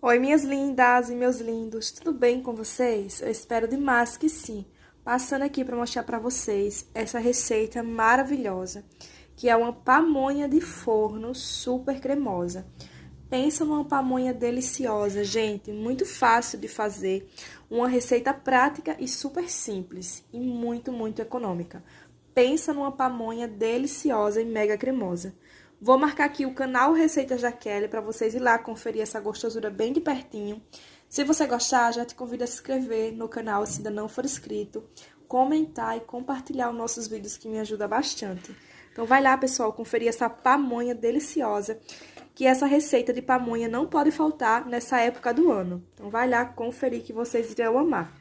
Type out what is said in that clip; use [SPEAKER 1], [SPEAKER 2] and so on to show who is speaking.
[SPEAKER 1] Oi, minhas lindas e meus lindos, tudo bem com vocês? Eu espero demais que sim. Passando aqui para mostrar para vocês essa receita maravilhosa, que é uma pamonha de forno super cremosa. Pensa numa pamonha deliciosa, gente, muito fácil de fazer, uma receita prática e super simples e muito econômica. Pensa numa pamonha deliciosa e mega cremosa. Vou marcar aqui o canal Receitas da Kelly para vocês ir lá conferir essa gostosura bem de pertinho. Se você gostar, já te convido a se inscrever no canal se ainda não for inscrito, comentar e compartilhar os nossos vídeos que me ajuda bastante. Então vai lá, pessoal, conferir essa pamonha deliciosa, que essa receita de pamonha não pode faltar nessa época do ano. Então vai lá conferir que vocês irão amar.